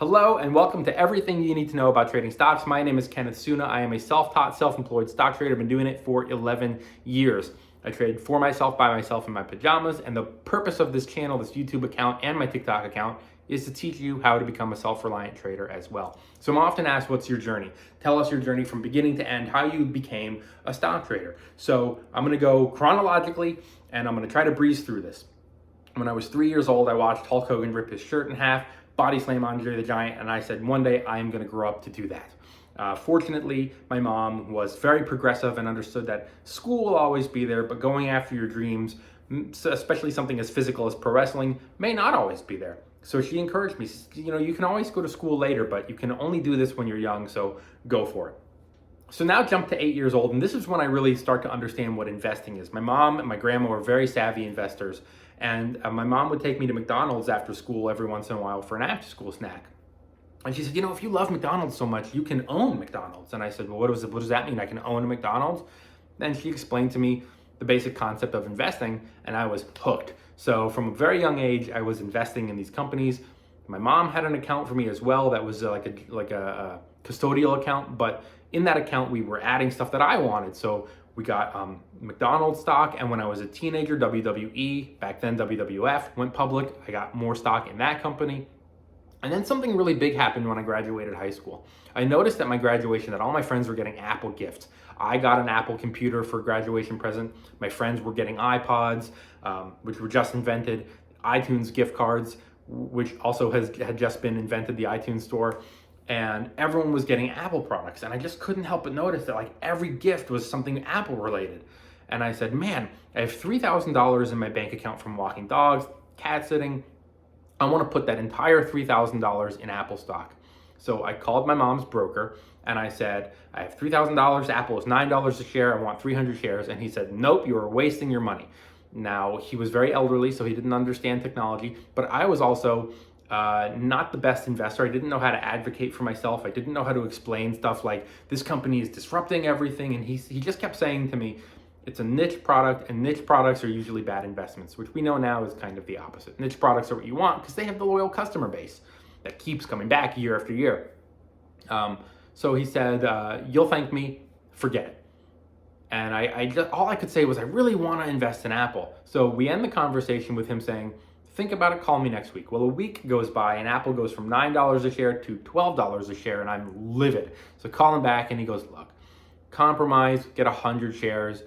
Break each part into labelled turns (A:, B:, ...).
A: Hello and welcome to everything you need to know about trading stocks. My name is Kenneth Suna. I am a self-taught, self-employed stock trader. I've been doing it for 11 years. I trade for myself, by myself in my pajamas, and the purpose of this channel, this YouTube account, and my TikTok account is to teach you how to become a self-reliant trader as well. So I'm often asked, what's your journey? Tell us your journey from beginning to end, how you became a stock trader. So I'm gonna go chronologically, and I'm gonna try to breeze through this. When I was 3 years old, I watched Hulk Hogan rip his shirt in half, body slam Andre the Giant, and I said, one day I am going to grow up to do that. Fortunately, my mom was very progressive and understood that school will always be there, but going after your dreams, especially something as physical as pro wrestling, may not always be there. So she encouraged me, you can always go to school later, but you can only do this when you're young, so go for it. So now jump to 8 years old, and this is when I really start to understand what investing is. My mom and my grandma were very savvy investors, and my mom would take me to McDonald's after school every once in a while for an after-school snack. And she said, if you love McDonald's so much, you can own McDonald's. And I said, well, what does that mean? I can own a McDonald's? Then she explained to me the basic concept of investing, and I was hooked. So from a very young age, I was investing in these companies. My mom had an account for me as well that was like a custodial account, but in that account, we were adding stuff that I wanted. So we got McDonald's stock, and when I was a teenager, WWE, back then WWF, went public. I got more stock in that company. And then something really big happened when I graduated high school. I noticed at my graduation that all my friends were getting Apple gifts. I got an Apple computer for a graduation present. My friends were getting iPods, which were just invented, iTunes gift cards, which also had just been invented, the iTunes store. And everyone was getting Apple products, and I just couldn't help but notice that every gift was something Apple related. And I said, man, I have $3,000 in my bank account from walking dogs, cat sitting. I want to put that entire $3,000 in Apple stock. So I called my mom's broker and I said, I have $3,000, Apple is $9 a share, I want 300 shares. And he said, nope, you are wasting your money. Now, he was very elderly, so he didn't understand technology, but I was also not the best investor. I didn't know how to advocate for myself. I didn't know how to explain stuff like this company is disrupting everything. And he just kept saying to me, it's a niche product, and niche products are usually bad investments, which we know now is kind of the opposite. Niche products are what you want because they have the loyal customer base that keeps coming back year after year. So he said, you'll thank me, forget it. And I just, all I could say was, I really want to invest in Apple. So we end the conversation with him saying, think about it, call me next week. Well, a week goes by and Apple goes from $9 a share to $12 a share, and I'm livid. So call him back and he goes, look, compromise, get 100 shares.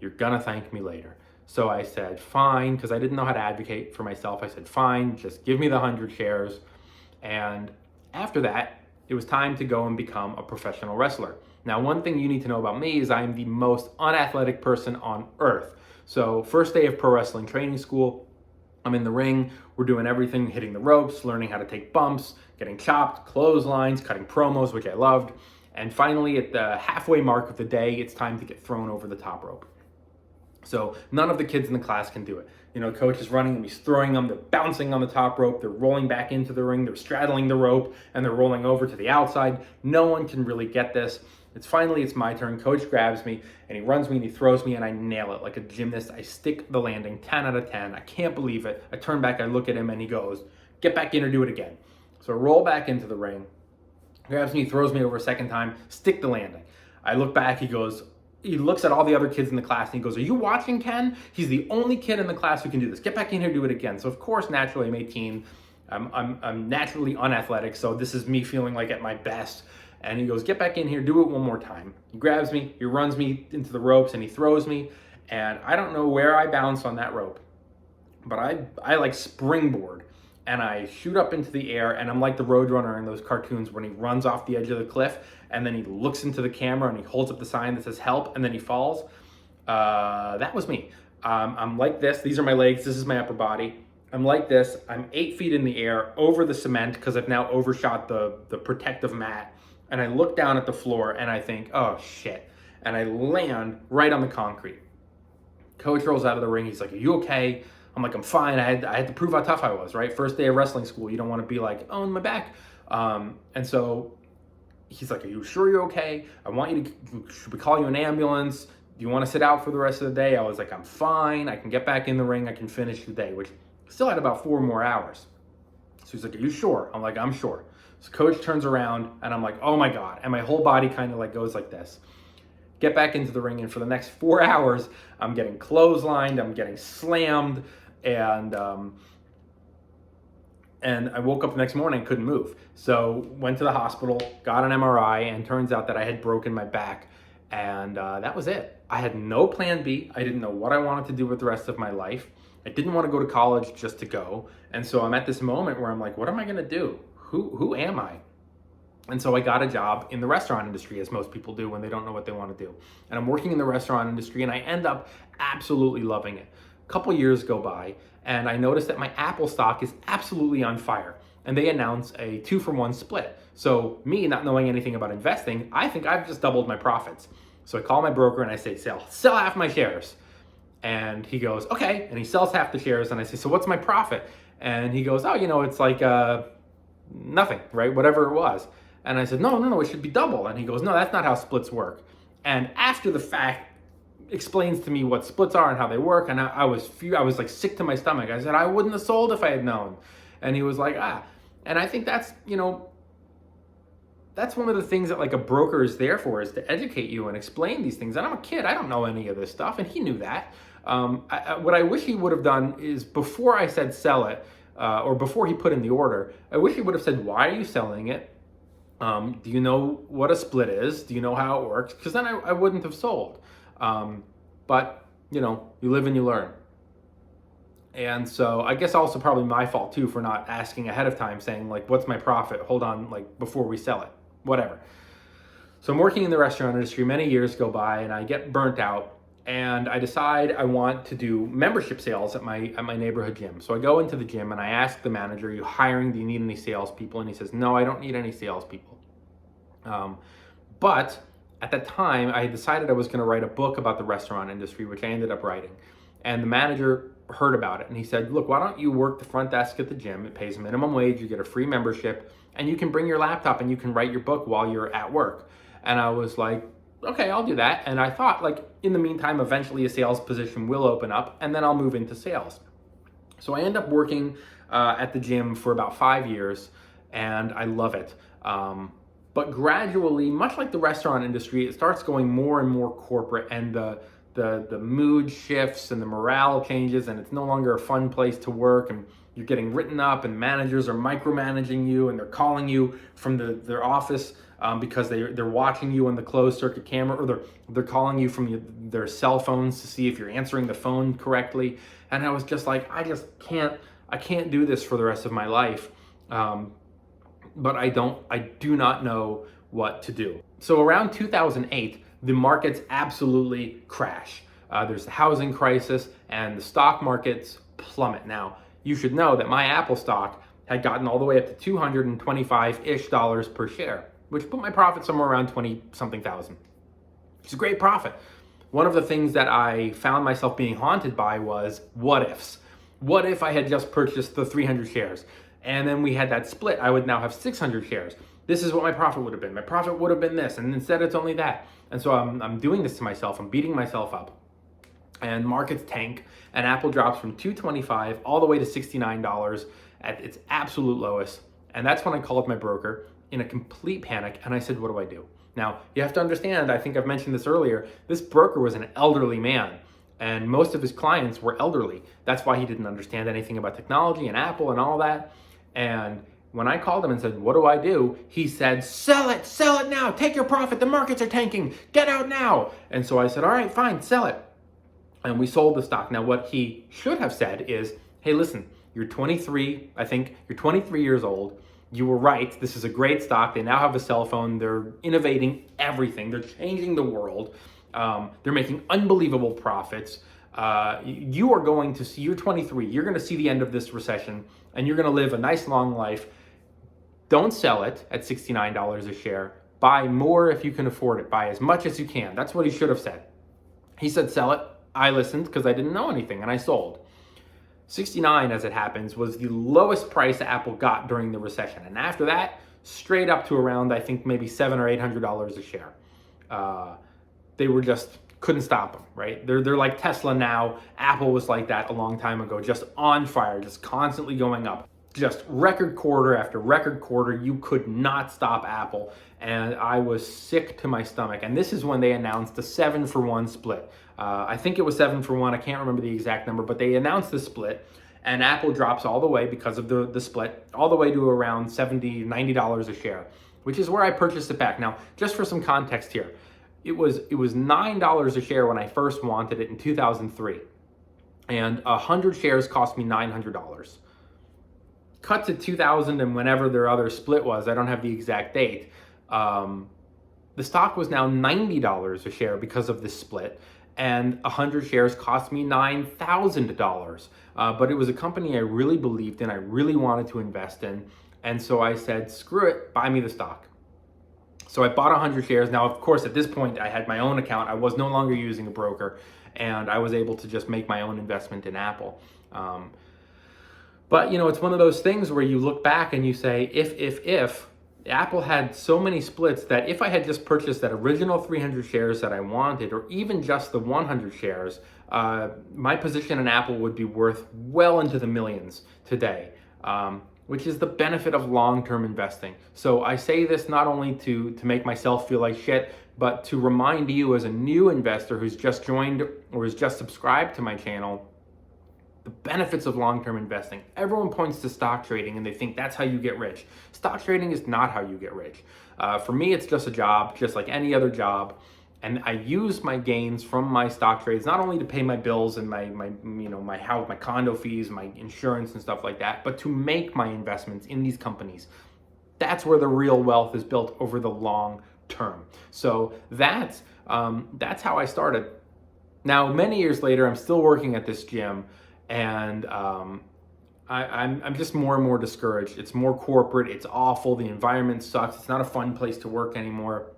A: You're gonna thank me later. So I said, fine, because I didn't know how to advocate for myself. I said, fine, just give me the 100 shares. And after that, it was time to go and become a professional wrestler. Now, one thing you need to know about me is I'm the most unathletic person on earth. So first day of pro wrestling training school, I'm in the ring, we're doing everything, hitting the ropes, learning how to take bumps, getting chopped, clotheslines, cutting promos, which I loved. And finally, at the halfway mark of the day, it's time to get thrown over the top rope. So none of the kids in the class can do it. Coach is running and he's throwing them, they're bouncing on the top rope, they're rolling back into the ring, they're straddling the rope, and they're rolling over to the outside. No one can really get this. It's my turn. Coach grabs me and he runs me and he throws me and I nail it like a gymnast. I stick the landing 10 out of 10. I can't believe it. I turn back, I look at him and he goes, get back in or do it again. So I roll back into the ring, grabs me, throws me over a second time, stick the landing. I look back, he looks at all the other kids in the class and he goes, are you watching, Ken? He's the only kid in the class who can do this. Get back in here, do it again. So of course, naturally, I'm 18. I'm naturally unathletic. So this is me feeling like at my best. And he goes, get back in here, do it one more time. He grabs me, he runs me into the ropes and he throws me. And I don't know where I bounced on that rope, but I like springboard and I shoot up into the air, and I'm like the Roadrunner in those cartoons when he runs off the edge of the cliff and then he looks into the camera and he holds up the sign that says help and then he falls. That was me. I'm like this, these are my legs, this is my upper body. I'm like this, I'm 8 feet in the air over the cement because I've now overshot the protective mat. And I look down at the floor and I think, oh shit. And I land right on the concrete. Coach rolls out of the ring. He's like, are you okay? I'm like, I'm fine. I had to prove how tough I was, right? First day of wrestling school. You don't want to be like, oh, in my back. And so he's like, are you sure you're okay? Should we call you an ambulance? Do you want to sit out for the rest of the day? I was like, I'm fine. I can get back in the ring. I can finish the day, which still had about 4 more hours. So he's like, are you sure? I'm like, I'm sure. So coach turns around and I'm like, oh my God. And my whole body kind of like goes like this. Get back into the ring, and for the next 4 hours, I'm getting clotheslined, I'm getting slammed, and I woke up the next morning, couldn't move. So went to the hospital, got an MRI, and turns out that I had broken my back, and that was it. I had no plan B. I didn't know what I wanted to do with the rest of my life. I didn't want to go to college just to go, and so I'm at this moment where I'm like, what am I going to do? Who am I? And so I got a job in the restaurant industry, as most people do when they don't know what they want to do. And I'm working in the restaurant industry, and I end up absolutely loving it. A couple years go by, and I notice that my Apple stock is absolutely on fire. And they announce a 2-for-1 split. So me, not knowing anything about investing, I think I've just doubled my profits. So I call my broker and I say, sell half my shares. And he goes, okay. And he sells half the shares. And I say, so what's my profit? And he goes, oh, it's like nothing, right? Whatever it was. And I said, no, it should be double. And he goes, no, that's not how splits work. And after the fact, explains to me what splits are and how they work. And I was like sick to my stomach. I said, I wouldn't have sold if I had known. And he was like, And I think that's one of the things that like a broker is there for, is to educate you and explain these things. And I'm a kid, I don't know any of this stuff. And he knew that. What I wish he would have done is, before I said sell it, or before he put in the order, I wish he would have said, why are you selling it? Do you know what a split is? Do you know how it works? Because then I wouldn't have sold. But you live and you learn. And so I guess also probably my fault too for not asking ahead of time, saying like, what's my profit? Hold on, like before we sell it, whatever. So I'm working in the restaurant industry, many years go by, and I get burnt out, and I decide I want to do membership sales at my neighborhood gym. So I go into the gym and I ask the manager, are you hiring? Do you need any salespeople? And he says, no, I don't need any salespeople. But at that time, I decided I was going to write a book about the restaurant industry, which I ended up writing. And the manager heard about it and he said, look, why don't you work the front desk at the gym? It pays minimum wage, you get a free membership, and you can bring your laptop and you can write your book while you're at work. And I was like, okay, I'll do that. And I thought, like, in the meantime, eventually a sales position will open up and then I'll move into sales. So I end up working at the gym for about 5 years, and I love it. But gradually, much like the restaurant industry, it starts going more and more corporate, and the mood shifts and the morale changes, and it's no longer a fun place to work, and you're getting written up, and managers are micromanaging you, and they're calling you from their office because they're watching you on the closed circuit camera, or they're calling you from their cell phones to see if you're answering the phone correctly. And I was just like, I can't do this for the rest of my life. But I do not know what to do. So around 2008, the markets absolutely crash. There's the housing crisis and the stock markets plummet. Now, you should know that my Apple stock had gotten all the way up to $225-ish per share, which put my profit somewhere around 20-something thousand. It's a great profit. One of the things that I found myself being haunted by was what ifs. What if I had just purchased the 300 shares? And then we had that split, I would now have 600 shares. This is what my profit would have been. My profit would have been this, and instead it's only that. And so I'm doing this to myself, I'm beating myself up. And markets tank, and Apple drops from $225 all the way to $69 at its absolute lowest. And that's when I called my broker in a complete panic, and I said, what do I do? Now, you have to understand, I think I've mentioned this earlier, this broker was an elderly man, and most of his clients were elderly. That's why he didn't understand anything about technology and Apple and all that. And when I called him and said, what do I do? He said, sell it now, take your profit, the markets are tanking, get out now. And so I said, all right, fine, sell it. And we sold the stock. Now, what he should have said is, hey, listen, you're 23, I think you're 23 years old. You were right, this is a great stock. They now have a cell phone, they're innovating everything, they're changing the world. They're making unbelievable profits. You are going to see, you're 23, you're going to see the end of this recession, and you're going to live a nice long life. Don't sell it at $69 a share. Buy more if you can afford it. Buy as much as you can. That's what he should have said. He said sell it. I listened because I didn't know anything, and I sold. 69, as it happens, was the lowest price Apple got during the recession. And after that, straight up to around, I think, maybe $700 or $800 a share. They were just, couldn't stop them, right? They're like Tesla now. Apple was like that a long time ago, just on fire, just constantly going up. just record quarter after record quarter. You could not stop Apple. And I was sick to my stomach. And this is when they announced a 7-for-1 split. I think it was 7-for-1. I can't remember the exact number, but they announced the split. And Apple drops all the way, because of the split, all the way to around $70, $90 a share, which is where I purchased it back. Now, just for some context here, it was $9 a share when I first wanted it in 2003. And 100 shares cost me $900. Cut to 2000 and whenever their other split was, I don't have the exact date, the stock was now $90 a share because of this split, and 100 shares cost me $9,000. But it was a company I really believed in, I really wanted to invest in, and so I said, screw it, buy me the stock. So I bought 100 shares. Now, of course, at this point, I had my own account. I was no longer using a broker, and I was able to just make my own investment in Apple. But, it's one of those things where you look back and you say, if Apple had so many splits that if I had just purchased that original 300 shares that I wanted, or even just the 100 shares, my position in Apple would be worth well into the millions today, which is the benefit of long-term investing. So I say this not only to make myself feel like shit, but to remind you as a new investor who's just joined or has just subscribed to my channel, the benefits of long-term investing. Everyone points to stock trading and they think that's how you get rich. Stock trading is not how you get rich. For me, it's just a job, just like any other job. And I use my gains from my stock trades not only to pay my bills and my house, my condo fees, my insurance and stuff like that, but to make my investments in these companies. That's where the real wealth is built over the long term. So that's how I started. Now, many years later, I'm still working at this gym. And I'm just more and more discouraged. It's more corporate. It's awful. The environment sucks. It's not a fun place to work anymore.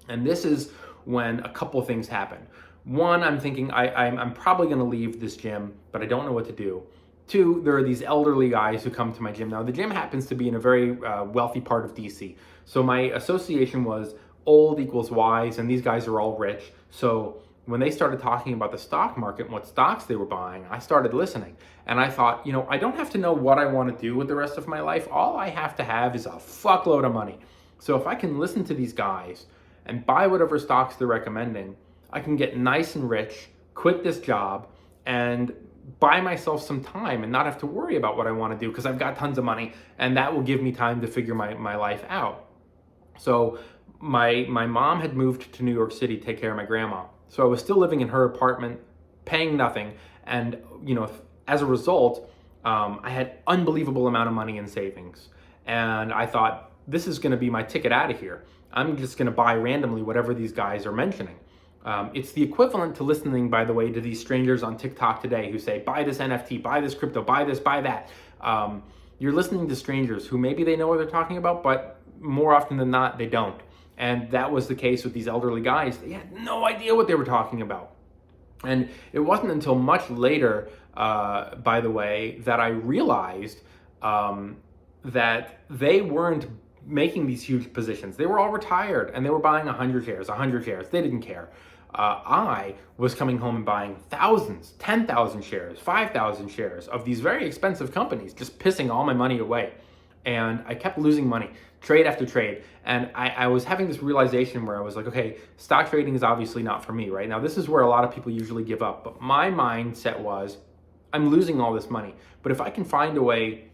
A: And this is when a couple of things happen. One, I'm thinking I'm probably going to leave this gym, but I don't know what to do. Two, there are these elderly guys who come to my gym. Now, the gym happens to be in a very wealthy part of DC. So my association was old equals wise, and these guys are all rich. So when they started talking about the stock market and what stocks they were buying, I started listening. And I thought, I don't have to know what I want to do with the rest of my life. All I have to have is a fuckload of money. So if I can listen to these guys and buy whatever stocks they're recommending, I can get nice and rich, quit this job, and buy myself some time and not have to worry about what I want to do because I've got tons of money, and that will give me time to figure my life out. So my mom had moved to New York City to take care of my grandma. So I was still living in her apartment, paying nothing. And, as a result, I had unbelievable amount of money in savings. And I thought, this is going to be my ticket out of here. I'm just going to buy randomly whatever these guys are mentioning. It's the equivalent to listening, by the way, to these strangers on TikTok today who say, buy this NFT, buy this crypto, buy this, buy that. You're listening to strangers who maybe they know what they're talking about, but more often than not, they don't. And that was the case with these elderly guys. They had no idea what they were talking about. And it wasn't until much later, by the way, that I realized that they weren't making these huge positions. They were all retired and they were buying 100 shares. They didn't care. I was coming home and buying thousands, 10,000 shares, 5,000 shares of these very expensive companies, just pissing all my money away. And I kept losing money, trade after trade. And I was having this realization where I was like, okay, stock trading is obviously not for me, right? Now, this is where a lot of people usually give up. But my mindset was, I'm losing all this money. But if I can find a way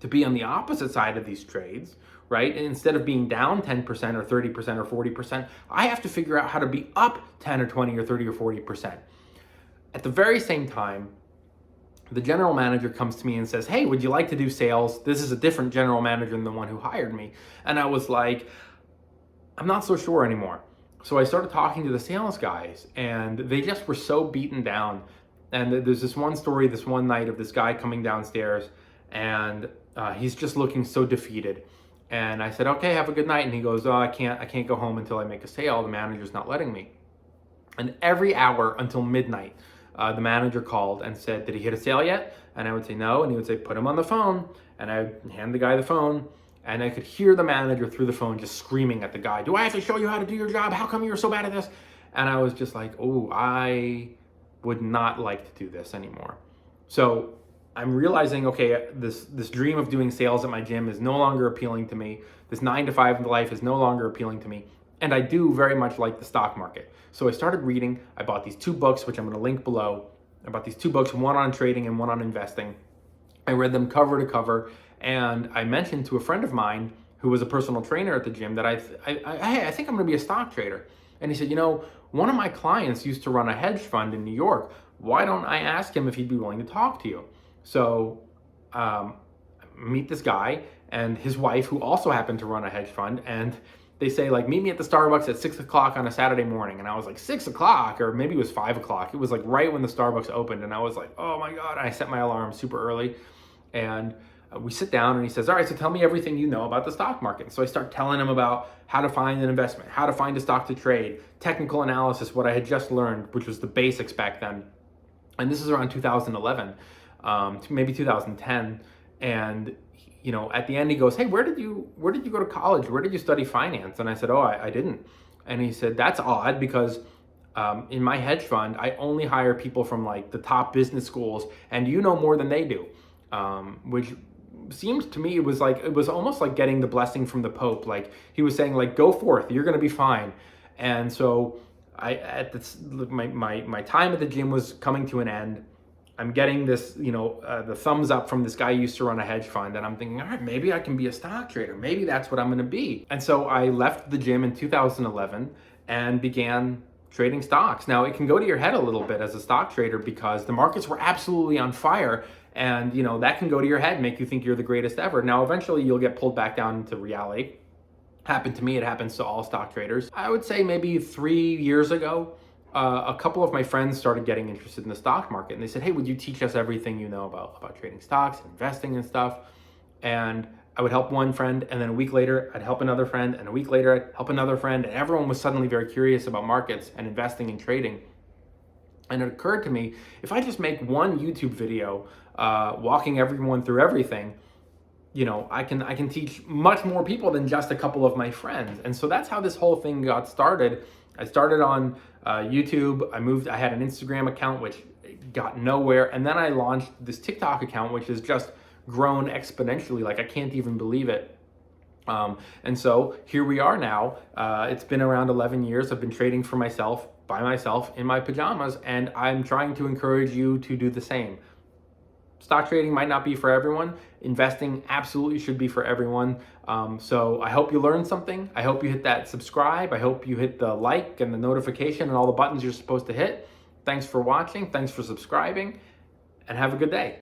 A: to be on the opposite side of these trades, right? And instead of being down 10% or 30% or 40%, I have to figure out how to be up 10 or 20 or 30 or 40%. At the very same time, the general manager comes to me and says, hey, would you like to do sales? This is a different general manager than the one who hired me. And I was like, I'm not so sure anymore. So I started talking to the sales guys and they just were so beaten down. And there's this one story, this one night of this guy coming downstairs and he's just looking so defeated. And I said, okay, have a good night. And he goes, oh, I can't go home until I make a sale. The manager's not letting me. And every hour until midnight, the manager called and said, did he hit a sale yet? And I would say no. And he would say, put him on the phone. And I would hand the guy the phone. And I could hear the manager through the phone just screaming at the guy, do I have to show you how to do your job? How come you're so bad at this? And I was just like, oh, I would not like to do this anymore. So I'm realizing, okay, this dream of doing sales at my gym is no longer appealing to me. This 9 to 5 life is no longer appealing to me. And I do very much like the stock market. So I started reading. I bought these 2 books, which I'm going to link below. I bought these 2 books, one on trading and one on investing. I read them cover to cover, and I mentioned to a friend of mine who was a personal trainer at the gym that I think I'm going to be a stock trader. And he said, one of my clients used to run a hedge fund in New York. Why don't I ask him if he'd be willing to talk to you? So meet this guy and his wife, who also happened to run a hedge fund, and they say, like, meet me at the Starbucks at 6 o'clock on a Saturday morning. And I was like, 6 o'clock, or maybe it was 5 o'clock. It was like right when the Starbucks opened. And I was like, oh my God. And I set my alarm super early. And we sit down and he says, all right, so tell me everything you know about the stock market. So I start telling him about how to find an investment, how to find a stock to trade, technical analysis, what I had just learned, which was the basics back then. And this is around 2011, maybe 2010. And at the end he goes, hey, where did you go to college? Where did you study finance? And I said, oh, I didn't. And he said, that's odd, because in my hedge fund, I only hire people from like the top business schools, and you know more than they do, which seems to me, it was almost like getting the blessing from the Pope. Like, he was saying, like, go forth, you're going to be fine. And so my time at the gym was coming to an end. I'm getting this, the thumbs up from this guy who used to run a hedge fund, and I'm thinking, all right, maybe I can be a stock trader. Maybe that's what I'm going to be. And so I left the gym in 2011 and began trading stocks. Now, it can go to your head a little bit as a stock trader, because the markets were absolutely on fire, and that can go to your head, make you think you're the greatest ever. Now, eventually you'll get pulled back down into reality. Happened to me. It happens to all stock traders. I would say maybe 3 years ago, a couple of my friends started getting interested in the stock market, and they said, hey, would you teach us everything you know about trading stocks, investing and stuff? And I would help one friend, and then a week later I'd help another friend, and a week later I'd help another friend, and everyone was suddenly very curious about markets and investing and trading. And it occurred to me, if I just make one YouTube video walking everyone through everything, I can teach much more people than just a couple of my friends. And so that's how this whole thing got started. I started on YouTube. I had an Instagram account, which got nowhere. And then I launched this TikTok account, which has just grown exponentially. Like, I can't even believe it. And so here we are now. It's been around 11 years. I've been trading for myself, by myself, in my pajamas, and I'm trying to encourage you to do the same. Stock trading might not be for everyone. Investing absolutely should be for everyone. So I hope you learned something. I hope you hit that subscribe. I hope you hit the like and the notification and all the buttons you're supposed to hit. Thanks for watching. Thanks for subscribing, and have a good day.